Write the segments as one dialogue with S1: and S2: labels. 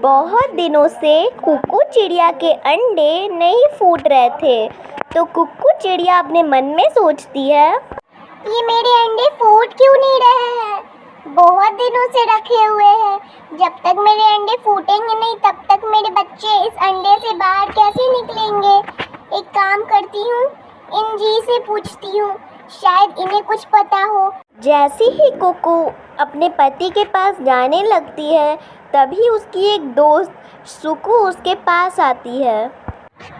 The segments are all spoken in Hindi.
S1: बहुत दिनों से कुकू चिड़िया के अंडे नहीं फूट रहे थे, तो कुकू चिड़िया अपने मन में सोचती है,
S2: ये मेरे अंडे फूट क्यों नहीं रहे हैं? बहुत दिनों से रखे हुए हैं। जब तक मेरे अंडे फूटेंगे नहीं तब तक मेरे बच्चे इस अंडे से बाहर कैसे निकलेंगे? एक काम करती हूँ, इन जी से पूछती हूँ, शायद इन्हें कुछ पता हो।
S1: जैसे ही कुकू अपने पति के पास जाने लगती है, तभी उसकी एक दोस्त सुकू उसके पास आती है।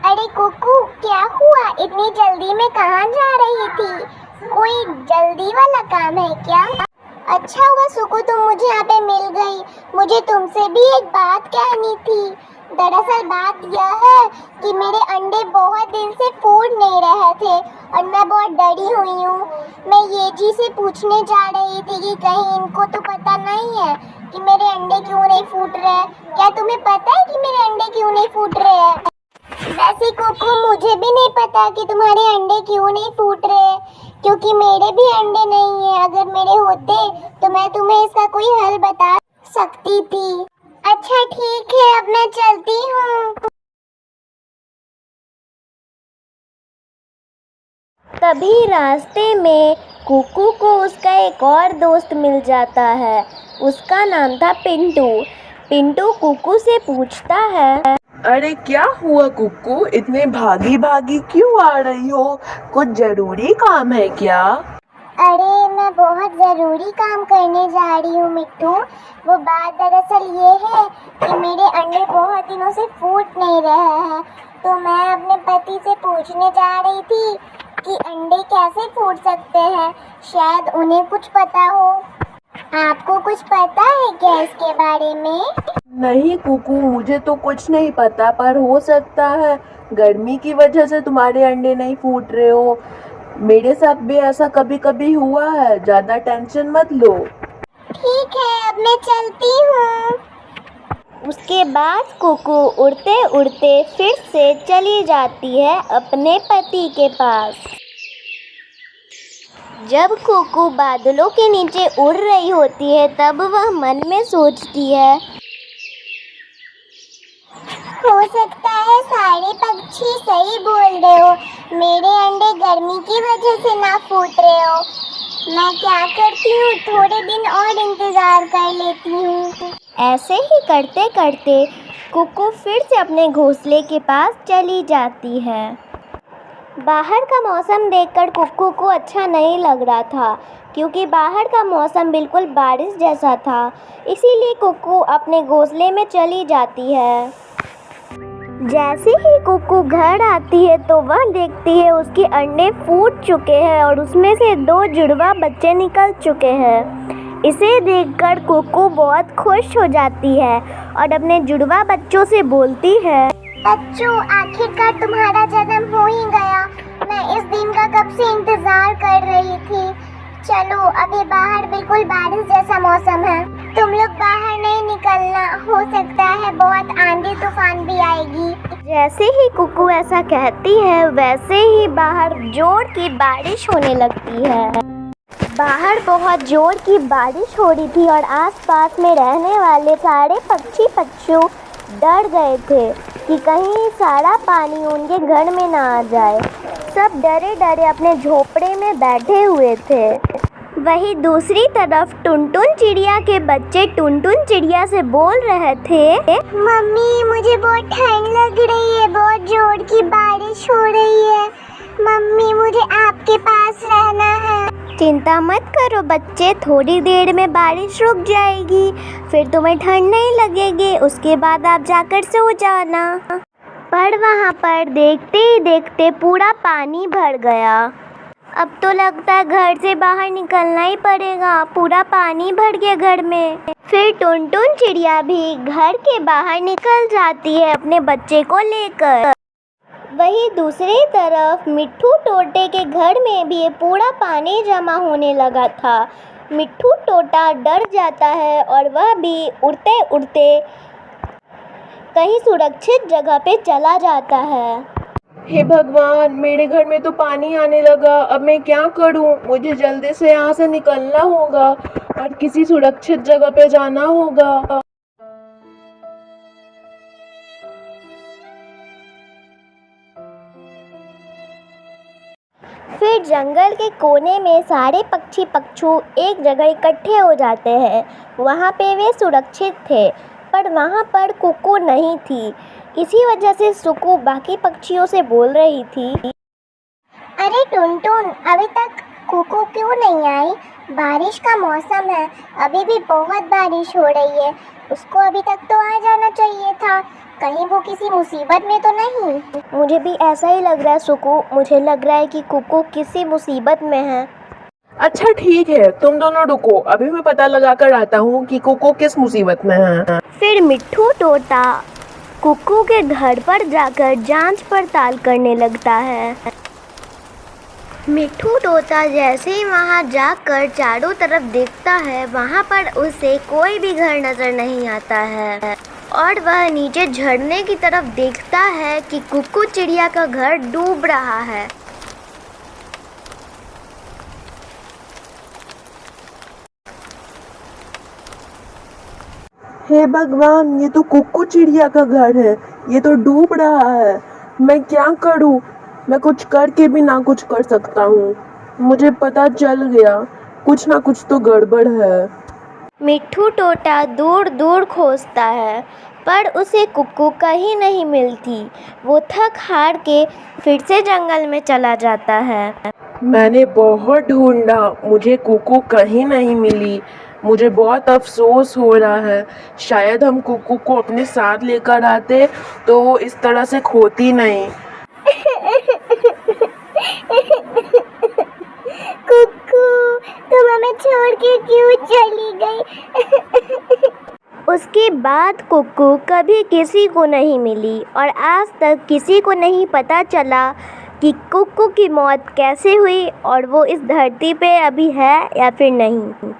S2: अरे कुकू, क्या हुआ? इतनी जल्दी में कहाँ जा रही थी? कोई जल्दी वाला काम है क्या? अच्छा हुआ सुकू, तुम मुझे यहाँ पे मिल गई। मुझे तुमसे भी एक बात कहनी थी। दरअसल बात यह है कि मेरे अंडे बहुत दिन से फूट नहीं रहे थे और मैं बहुत डरी हुई हूँ। मैं ये जी से पूछने जा रही थी कि कहीं इनको तो पता नहीं है कि मेरे अंडे क्यों नहीं फूट रहे। क्या तुम्हें पता है कि मेरे अंडे क्यों नहीं फूट रहे हैं? वैसे कुकू, मुझे भी नहीं पता कि तुम्हारे अंडे क्यों नहीं फूट रहे, क्योंकि मेरे भी अंडे नहीं है। अगर मेरे होते तो मैं तुम्हें इसका कोई हल बता सकती थी। अच्छा ठीक है, अब मैं चलती हूँ।
S1: तभी रास्ते में कुकू को उसका एक और दोस्त मिल जाता है। उसका नाम था पिंटू। पिंटू कुकू से पूछता है,
S3: अरे क्या हुआ कुक्कू, इतने भागी भागी क्यों आ रही हो? कुछ जरूरी काम है क्या?
S2: अरे मैं बहुत ज़रूरी काम करने जा रही हूँ मिट्टू। वो बात दरअसल ये है कि मेरे अंडे बहुत दिनों से फूट नहीं रहे हैं, तो मैं अपने पति से पूछने जा रही थी कि अंडे कैसे फूट सकते हैं। शायद उन्हें कुछ पता हो। आपको कुछ पता है क्या इसके बारे में?
S3: नहीं कुक्कू, मुझे तो कुछ नहीं पता, पर हो सकता है गर्मी की वजह से तुम्हारे अंडे नहीं फूट रहे हो। मेरे साथ भी ऐसा कभी कभी हुआ है, ज्यादा टेंशन मत लो।
S2: ठीक है, अब मैं चलती हूँ।
S1: उसके बाद कुकू उड़ते उड़ते फिर से चली जाती है अपने पति के पास। जब कुकू बादलों के नीचे उड़ रही होती है, तब वह मन में सोचती है,
S2: हो सकता है सारे पक्षी सही बोल रहे हो, मेरे अंडे गर्मी की वजह से ना फूट रहे हो। मैं क्या करती हूँ, थोड़े दिन और इंतजार कर लेती हूँ।
S1: ऐसे ही करते करते कुकू फिर से अपने घोंसले के पास चली जाती है। बाहर का मौसम देखकर कुकू को अच्छा नहीं लग रहा था, क्योंकि बाहर का मौसम बिल्कुल बारिश जैसा था। इसीलिए कुकू अपने घोंसले में चली जाती है। जैसे ही कुकू घर आती है तो वह देखती है उसके अंडे फूट चुके हैं और उसमें से 2 जुड़वा बच्चे निकल चुके हैं। इसे देखकर कुकू बहुत खुश हो जाती है और अपने जुड़वा बच्चों से बोलती है,
S2: बच्चों, आखिरकार तुम्हारा जन्म हो ही गया। मैं इस दिन का कब से इंतजार कर रही थी। चलो, अभी बाहर बिल्कुल बारिश जैसा मौसम है, तुम लोग बाहर नहीं निकलना। हो सकता है बहुत आंधी तूफान भी आएगी।
S1: जैसे ही कुकू ऐसा कहती है, वैसे ही बाहर जोर की बारिश होने लगती है। बाहर बहुत जोर की बारिश हो रही थी और आसपास में रहने वाले सारे पक्षी पक्षियों डर गए थे कि कहीं सारा पानी उनके घर में ना आ जाए। सब डरे डरे अपने झोपड़े में बैठे हुए थे। वहीं दूसरी तरफ टुनटुन चिड़िया के बच्चे टुनटुन चिड़िया से बोल रहे थे,
S2: मम्मी, मुझे बहुत ठंड लग रही है, बहुत जोर की बारिश हो रही है। मम्मी, मुझे आपके पास रहना है।
S1: चिंता मत करो बच्चे, थोड़ी देर में बारिश रुक जाएगी, फिर तुम्हें ठंड नहीं लगेगी। उसके बाद आप जाकर सो जाना। पर वहाँ पर देखते ही देखते पूरा पानी भर गया। अब तो लगता है घर से बाहर निकलना ही पड़ेगा, पूरा पानी भर गया घर में। फिर टुनटुन चिड़िया भी घर के बाहर निकल जाती है अपने बच्चे को लेकर। वहीं दूसरी तरफ मिट्ठू तोते के घर में भी पूरा पानी जमा होने लगा था। मिट्ठू तोता डर जाता है और वह भी उड़ते उड़ते कहीं सुरक्षित जगह पे चला जाता है।
S3: हे भगवान, मेरे घर में तो पानी आने लगा, अब मैं क्या करूं? मुझे जल्दी से यहाँ से निकलना होगा और किसी सुरक्षित जगह पे जाना होगा।
S1: फिर जंगल के कोने में सारे पक्षी पक्षू एक जगह इकट्ठे हो जाते हैं। वहाँ पे वे सुरक्षित थे, पर वहाँ पर कुकू नहीं थी। इसी वजह से सुकू बाकी पक्षियों से बोल रही थी,
S2: अरे टुनटुन, अभी तक कुकू क्यों नहीं आई? बारिश का मौसम है, अभी भी बहुत बारिश हो रही है। उसको अभी तक तो आ जाना चाहिए था। कहीं वो किसी मुसीबत में तो नहीं?
S1: मुझे भी ऐसा ही लग रहा है सुकू। मुझे लग रहा है कि कुकू किसी मुसीबत में है।
S3: अच्छा ठीक है, तुम दोनों रुको, अभी मैं पता लगा कर आता हूँ कि कुकू किस मुसीबत में है।
S1: फिर मिट्ठू तोता कुकू के घर पर जाकर जांच पड़ताल करने लगता है। मिट्ठू तोता जैसे ही वहां जाकर चारों तरफ देखता है, वहां पर उसे कोई भी घर नजर नहीं आता है और वह नीचे झरने की तरफ देखता है कि कुकू चिड़िया का घर डूब रहा है।
S3: हे भगवान, ये तो कुकू चिड़िया का घर है, ये तो डूब रहा है। मैं क्या करूं? मैं कुछ करके भी ना कुछ कर सकता हूँ। मुझे पता चल गया, कुछ ना कुछ तो गड़बड़ है।
S1: मिट्ठू तोता दूर दूर खोजता है, पर उसे कुकू कहीं नहीं मिलती। वो थक हार के फिर से जंगल में चला जाता है।
S3: मैंने बहुत ढूंढा, मुझे कुकू कहीं नहीं मिली। मुझे बहुत अफसोस हो रहा है। शायद हम कुकू को अपने साथ लेकर आते तो वो इस तरह से खोती नहीं।
S2: कुकू, तुम हमें छोड़ के क्यों चली गई?
S1: उसके बाद कुकू कभी किसी को नहीं मिली और आज तक किसी को नहीं पता चला कि कुकू की मौत कैसे हुई और वो इस धरती पे अभी है या फिर नहीं।